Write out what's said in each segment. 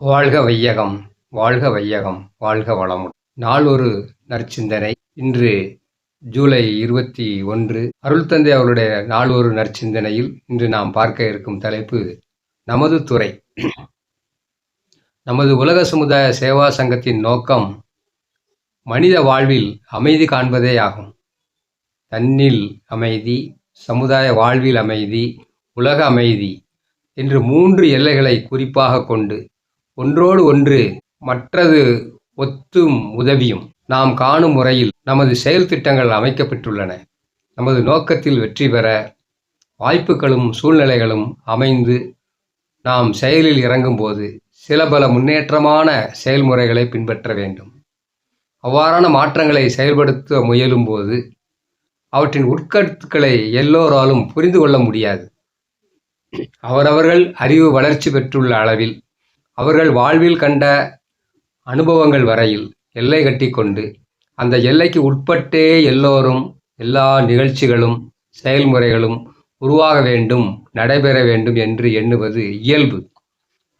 வாழ்க வையகம், வாழ்க வையகம், வாழ்க வளமுடன். நாளொரு நற்சிந்தனை. இன்று ஜூலை 21. அருள் தந்தை அவருடைய நாளொரு நற்சிந்தனையில் இன்று நாம் பார்க்க இருக்கும் தலைப்பு நமது துறை. நமது உலக சமுதாய சேவா சங்கத்தின் நோக்கம் மனித வாழ்வில் அமைதி காண்பதே ஆகும். தன்னில் அமைதி, சமுதாய வாழ்வில் அமைதி, உலக அமைதி என்று 3 எல்லைகளை குறிப்பாக கொண்டு ஒன்றோடு ஒன்று மற்றது ஒத்தும் உதவியும் நாம் காணும் முறையில் நமது செயல் திட்டங்கள் அமைக்கப்பட்டுள்ளன. நமது நோக்கத்தில் வெற்றி பெற வாய்ப்புகளும் சூழ்நிலைகளும் அமைந்து நாம் செயலில் இறங்கும்போது சில பல முன்னேற்றமான செயல்முறைகளை பின்பற்ற வேண்டும். அவ்வாறான மாற்றங்களை செயல்படுத்த முயலும் போது அவற்றின் உட்கருத்துக்களை எல்லோராலும் புரிந்து கொள்ள முடியாது. அவரவர்கள் அறிவு வளர்ச்சி பெற்றுள்ள அளவில் அவர்கள் வாழ்வில் கண்ட அனுபவங்கள் வரையில் எல்லை கட்டி கொண்டு அந்த எல்லைக்கு உட்பட்டே எல்லோரும் எல்லா நிகழ்ச்சிகளும் செயல்முறைகளும் உருவாக வேண்டும், நடைபெற வேண்டும் என்று எண்ணுவது இயல்பு.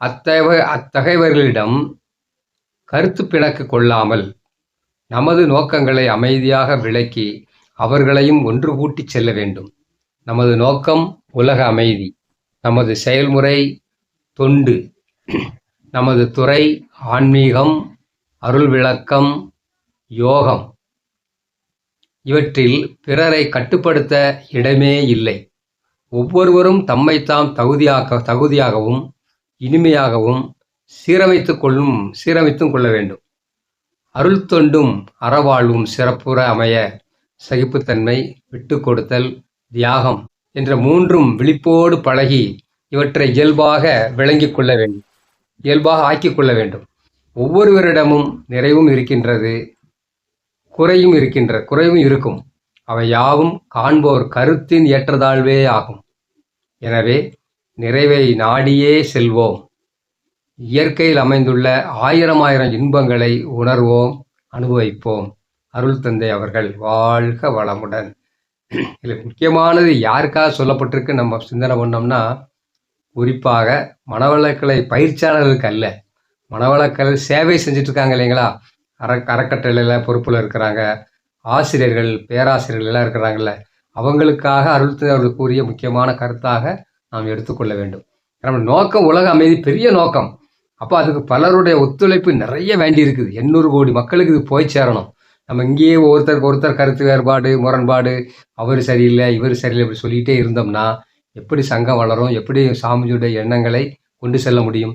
அத்தகையவர்களிடம் கருத்து பிணக்கு கொள்ளாமல் நமது நோக்கங்களை அமைதியாக விளக்கி அவர்களையும் ஒன்று கூட்டிச் செல்ல வேண்டும். நமது நோக்கம் உலக அமைதி, நமது செயல்முறை தொண்டு, நமது துறை ஆன்மீகம், அருள் விளக்கம், யோகம். இவற்றில் பிறரை கட்டுப்படுத்த இடமே இல்லை. ஒவ்வொருவரும் தம்மைத்தாம் தகுதியாகவும் இனிமையாகவும் சீரமைத்தும் கொள்ள வேண்டும். அருள் தொண்டும் அறவாழ்வும் சிறப்புற அமைய சகிப்புத்தன்மை, விட்டு கொடுத்தல், தியாகம் என்ற 3 விழிப்போடு பழகி இவற்றை இயல்பாக விளங்கிக் கொள்ள வேண்டும், இயல்பாக ஆக்கிக் கொள்ள வேண்டும். ஒவ்வொருவரிடமும் நிறைவும் இருக்கின்றது, குறையும் இருக்கும். அவை யாவும் காண்போர் கருத்தின் ஏற்றதாழ்வே ஆகும். எனவே நிறைவை நாடியே செல்வோம். இயற்கையில் அமைந்துள்ள 1000 இன்பங்களை உணர்வோம், அனுபவிப்போம். அருள் தந்தை அவர்கள் வாழ்க வளமுடன். இதில் முக்கியமானது யாருக்காக சொல்லப்பட்டிருக்கு நம்ம சிந்தனை பண்ணோம்னா, குறிப்பாக மனவளக்கலை பயிற்சியாளர்களுக்கு அல்ல. மனவளக்கலை சேவை செஞ்சுட்டு இருக்காங்க இல்லைங்களா, அறக்கட்டளையில் பொறுப்பில் இருக்கிறாங்க, ஆசிரியர்கள், பேராசிரியர்கள் எல்லாம் இருக்கிறாங்கல்ல, அவங்களுக்காக அருள் தந்தை அவர்கள் கூறிய முக்கியமான கருத்தாக நாம் எடுத்துக்கொள்ள வேண்டும். நம்ம நோக்கம் உலக அமைதி, பெரிய நோக்கம். அப்போ அதுக்கு பலருடைய ஒத்துழைப்பு நிறைய வேண்டி இருக்குது. 800 கோடி மக்களுக்கு இது போய் சேரணும். நம்ம இங்கேயே ஒருத்தருக்கு ஒருத்தர் கருத்து வேறுபாடு, முரண்பாடு, அவர் சரியில்லை இவர் சரியில்லை இப்படி சொல்லிகிட்டே இருந்தோம்னா எப்படி சங்கம் வளரும், எப்படி சாமியுடைய எண்ணங்களை கொண்டு செல்ல முடியும்?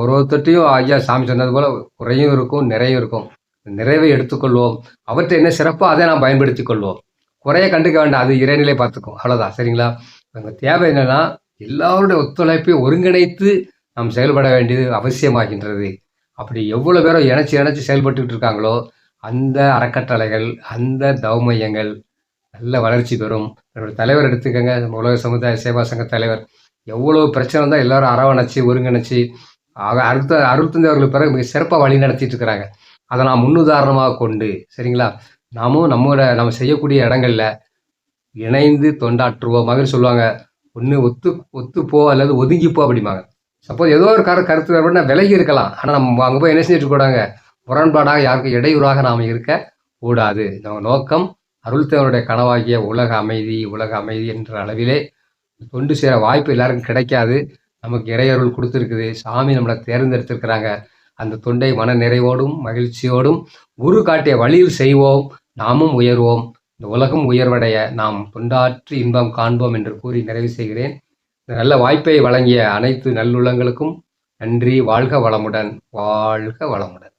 ஒருத்தட்டையும் ஐயா சாமி சொன்னது போல் குறையும் இருக்கும், நிறையும் இருக்கும். நிறைவை எடுத்துக்கொள்வோம், அவற்றை என்ன சிறப்போ அதை நாம் பயன்படுத்தி கொள்வோம். குறைய கண்டுக்க வேண்டாம், அது இறைநிலை பார்த்துக்கும், அவ்வளோதான். சரிங்களா? எங்கள் தேவை என்னென்னா எல்லாருடைய ஒத்துழைப்பையும் ஒருங்கிணைத்து நாம் செயல்பட வேண்டியது அவசியமாகின்றது. அப்படி எவ்வளோ பேரோ இணைச்சி செயல்பட்டுக்கிட்டு இருக்காங்களோ அந்த அறக்கட்டளைகள், அந்த தவமையங்கள் நல்ல வளர்ச்சி பெறும். என்னோடய தலைவர் எடுத்துக்கங்க, உலக சமுதாய சேவா சங்க தலைவர். எவ்வளோ பிரச்சனை இருந்தால் எல்லாரும் அரவணைச்சி ஒருங்கிணைச்சி அருள் தந்தை அவர்கள் பிறகு மிக சிறப்பாக வழி நடத்திட்டு இருக்கிறாங்க. அதை நான் முன்னுதாரணமாக கொண்டு, சரிங்களா, நம்ம செய்யக்கூடிய இடங்களில் இணைந்து தொண்டாற்றுவோம். மகிழ் சொல்லுவாங்க, ஒன்று ஒத்துப்போ அல்லது ஒதுங்கிப்போ அப்படிம்பாங்க. சப்போஸ் ஏதோ ஒரு கருத்து வேறுபடினா விலகி இருக்கலாம், ஆனால் நம்ம அங்கே போய் என்ன செஞ்சுட்டு கூடாங்க, முரண்பாடாக யாருக்கும் இடையூறாக நாம் இருக்க கூடாது. நம்ம நோக்கம் அருள் தந்தையுடைய கனவாகிய உலக அமைதி என்ற அளவிலே தொண்டு சேர வாய்ப்பு எல்லாருக்கும் கிடைக்காது. நமக்கு இறையருள் கொடுத்துருக்குது, சாமி நம்மளை தேர்ந்தெடுத்திருக்கிறாங்க. அந்த தொண்டை மன நிறைவோடும் மகிழ்ச்சியோடும் குரு காட்டிய வழியில் செய்வோம், நாமும் உயர்வோம், இந்த உலகம் உயர்வடைய நாம் தொண்டாற்றி இன்பம் காண்போம் என்று கூறி நிறைவு செய்கிறேன். இந்த நல்ல வாய்ப்பை வழங்கிய அனைத்து நல்லுள்ளங்களுக்கும் நன்றி. வாழ்க வளமுடன், வாழ்க வளமுடன்.